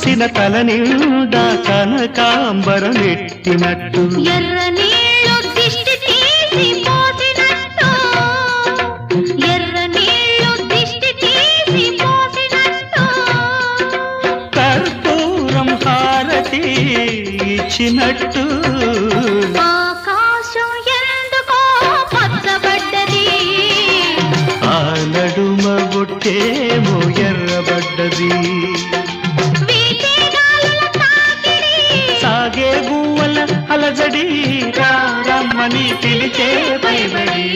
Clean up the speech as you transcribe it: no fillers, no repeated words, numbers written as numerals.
చూసిన తల నిండా కనకాంబరం ఎట్టినట్టు ఎర్ర నీళ్ళు దిష్టి తీసి పోసినట్టు ఎర్ర నీళ్ళు దిష్టి తీసి పోసినట్టు కర్పూరం హారతి ఇచ్చినట్టు ఆకాశం ఎందుకో పచ్చబడ్డది ఆ నడుమ బొట్టేమో ఎర్రబడ్డది వీచే గాలుల తాకిడి సాగే గువ్వల అలజడి రమ్మని పిలిచే పైబడి